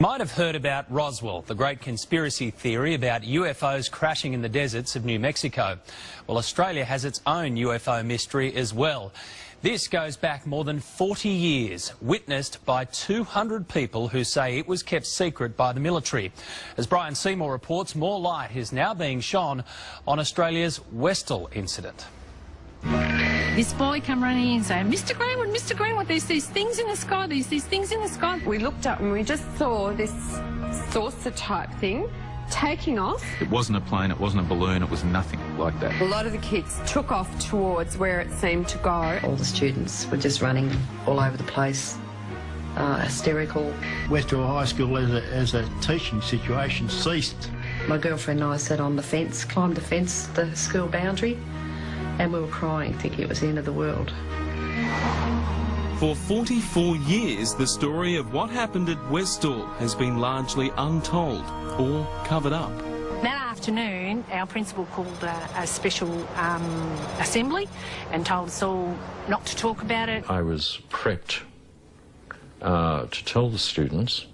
Might have heard about Roswell, the great conspiracy theory about UFOs crashing in the deserts of New Mexico. Well, Australia has its own UFO mystery as well. This goes back more than 40 years, witnessed by 200 people who say it was kept secret by the military. As Brian Seymour reports, more light is now being shone on Australia's Westall incident. This boy come running in and saying, Mr. Greenwood, there's these things in the sky, there's these things in the sky. We looked up and we just saw this saucer type thing taking off. It wasn't a plane, it wasn't a balloon, it was nothing like that. A lot of the kids took off towards where it seemed to go. All the students were just running all over the place, hysterical. Westall High School as a teaching situation ceased. My girlfriend and I sat on the fence, climbed the fence, the school boundary, and we were crying, thinking it was the end of the world. For 44 years, the story of what happened at Westall has been largely untold or covered up. That afternoon, our principal called a special assembly and told us all not to talk about it. I was prepped to tell the students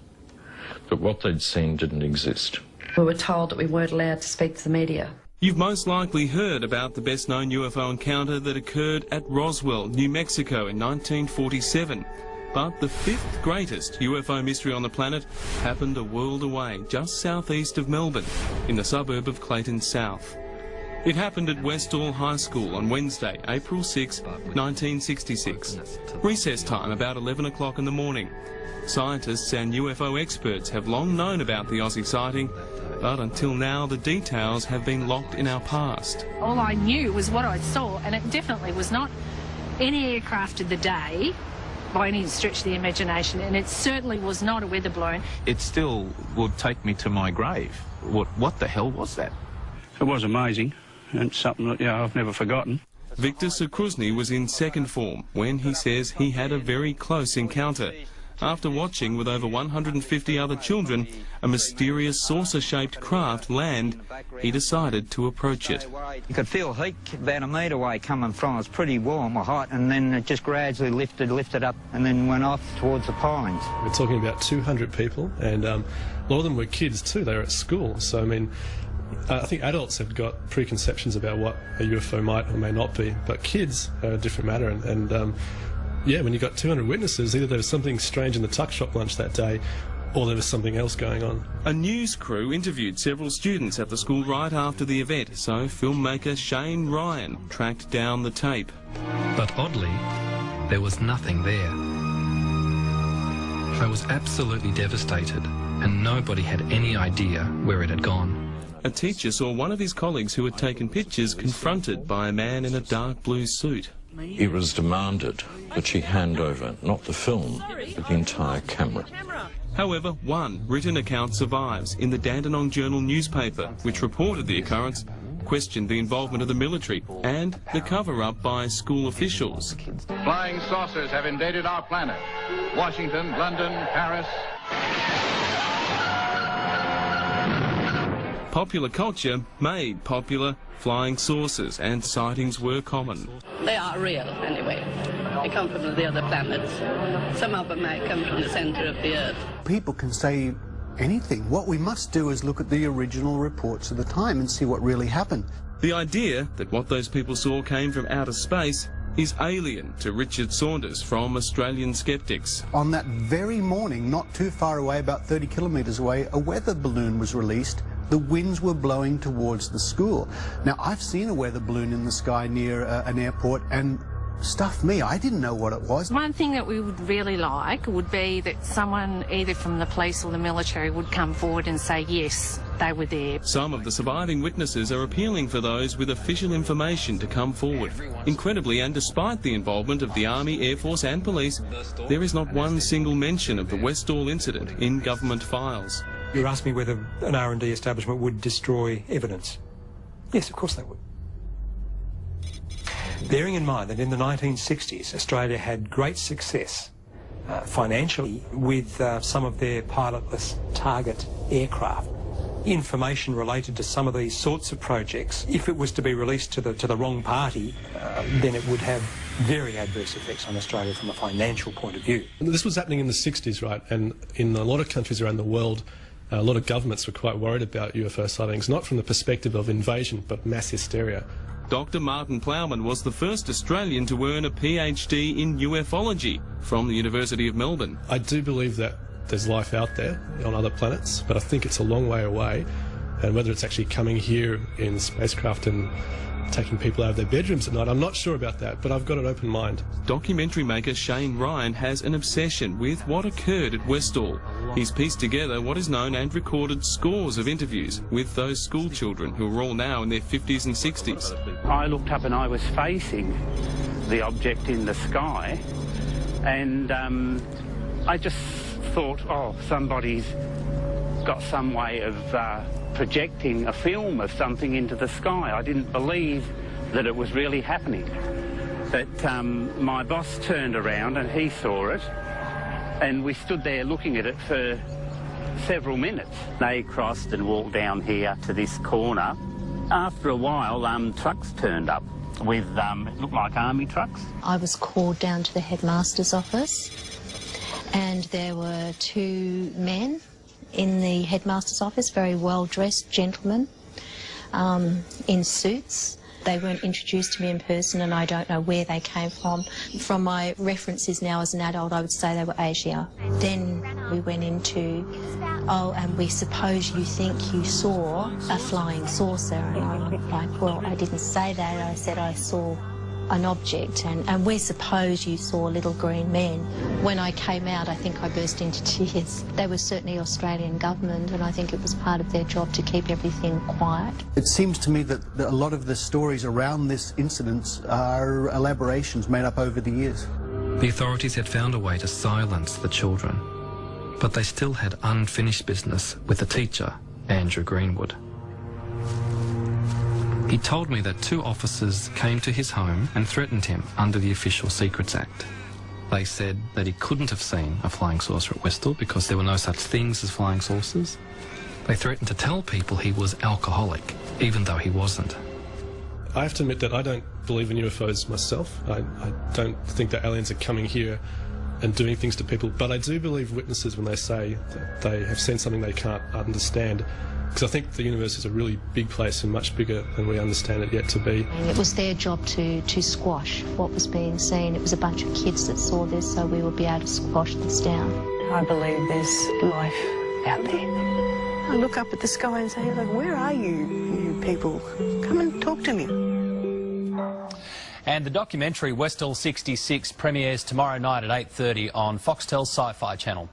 that what they'd seen didn't exist. We were told that we weren't allowed to speak to the media. You've most likely heard about the best-known UFO encounter that occurred at Roswell, New Mexico in 1947. But the fifth greatest UFO mystery on the planet happened a world away, just southeast of Melbourne, in the suburb of Clayton South. It happened at Westall High School on Wednesday, April 6, 1966. Recess time about 11 o'clock in the morning. Scientists and UFO experts have long known about the Aussie sighting, but until now the details have been locked in our past. All I knew was what I saw, and it definitely was not any aircraft of the day by any stretch of the imagination, and it certainly was not a weather balloon. It still would take me to my grave. What the hell was that? It was amazing, and something that I've never forgotten. Victor Sukrusny was in second form when he says he had a very close encounter. After watching with over 150 other children a mysterious saucer-shaped craft land, he decided to approach it. You could feel heat about a metre away coming from. It was pretty warm or hot, and then it just gradually lifted up and then went off towards the pines. We're talking about 200 people, and a lot of them were kids too. They were at school, so I mean, I think adults have got preconceptions about what a UFO might or may not be, but kids are a different matter, and yeah, when you've got 200 witnesses, either there was something strange in the tuck shop lunch that day, or there was something else going on. A news crew interviewed several students at the school right after the event, so filmmaker Shane Ryan tracked down the tape. But oddly, there was nothing there. I was absolutely devastated, and nobody had any idea where it had gone. A teacher saw one of his colleagues who had taken pictures confronted by a man in a dark blue suit. It was demanded that she hand over not the film, but the entire camera. However, one written account survives in the Dandenong Journal newspaper, which reported the occurrence, questioned the involvement of the military and the cover-up by school officials. Flying saucers have invaded our planet. Washington, London, Paris. Popular culture made popular flying saucers, and sightings were common. They are real, anyway. They come from the other planets. Some of them may come from the centre of the Earth. People can say anything. What we must do is look at the original reports of the time and see what really happened. The idea that what those people saw came from outer space is alien to Richard Saunders from Australian Skeptics. On that very morning, not too far away, about 30 kilometres away, a weather balloon was released. The winds were blowing towards the school. Now, I've seen a weather balloon in the sky near an airport, and stuff me, I didn't know what it was. One thing that we would really like would be that someone, either from the police or the military, would come forward and say, yes, they were there. Some of the surviving witnesses are appealing for those with official information to come forward. Incredibly, and despite the involvement of the Army, Air Force and police, there is not one single mention of the Westall incident in government files. You asked me whether an R&D establishment would destroy evidence. Yes, of course they would. Bearing in mind that in the 1960s, Australia had great success financially with some of their pilotless target aircraft. information related to some of these sorts of projects, if it was to be released to the wrong party, then it would have very adverse effects on Australia from a financial point of view. This was happening in the 60s, right? And in a lot of countries around the world, a lot of governments were quite worried about UFO sightings, not from the perspective of invasion, but mass hysteria. Dr. Martin Plowman was the first Australian to earn a PhD in ufology from the University of Melbourne. I do believe that there's life out there on other planets, but I think it's a long way away, and whether it's actually coming here in spacecraft and taking people out of their bedrooms at night, I'm not sure about that, but I've got an open mind. Documentary maker Shane Ryan has an obsession with what occurred at Westall. He's pieced together what is known and recorded scores of interviews with those school children who are all now in their 50s and 60s. I looked up and I was facing the object in the sky, and I just thought, oh, somebody's got some way of projecting a film of something into the sky. I didn't believe that it was really happening. But my boss turned around and he saw it, and we stood there looking at it for several minutes. They crossed and walked down here to this corner. After a while, trucks turned up with, it looked like army trucks. I was called down to the headmaster's office, and there were two men in the headmaster's office, very well-dressed gentlemen in suits. They weren't introduced to me in person, and I don't know where they came from. From my references now as an adult, I would say they were Asia. Then we went into, oh, and we suppose you think you saw a flying saucer. And I'm like, well, I didn't say that. I said I saw an object, and we suppose you saw little green men. When I came out, I think I burst into tears. They were certainly Australian government, and I think it was part of their job to keep everything quiet. It seems to me that a lot of the stories around this incident are elaborations made up over the years. The authorities had found a way to silence the children, but they still had unfinished business with the teacher, Andrew Greenwood. He told me that two officers came to his home and threatened him under the Official Secrets Act. They said that he couldn't have seen a flying saucer at Westall because there were no such things as flying saucers. They threatened to tell people he was alcoholic, even though he wasn't. I have to admit that I don't believe in UFOs myself. I don't think that aliens are coming here and doing things to people, but I do believe witnesses when they say that they have seen something they can't understand. Because I think the universe is a really big place and much bigger than we understand it yet to be. It was their job to squash what was being seen. It was a bunch of kids that saw this, so we would be able to squash this down. I believe there's life out there. I look up at the sky and say, look, where are you people? Come and talk to me. And the documentary Westall 66 premieres tomorrow night at 8:30 on Foxtel's Sci-Fi channel.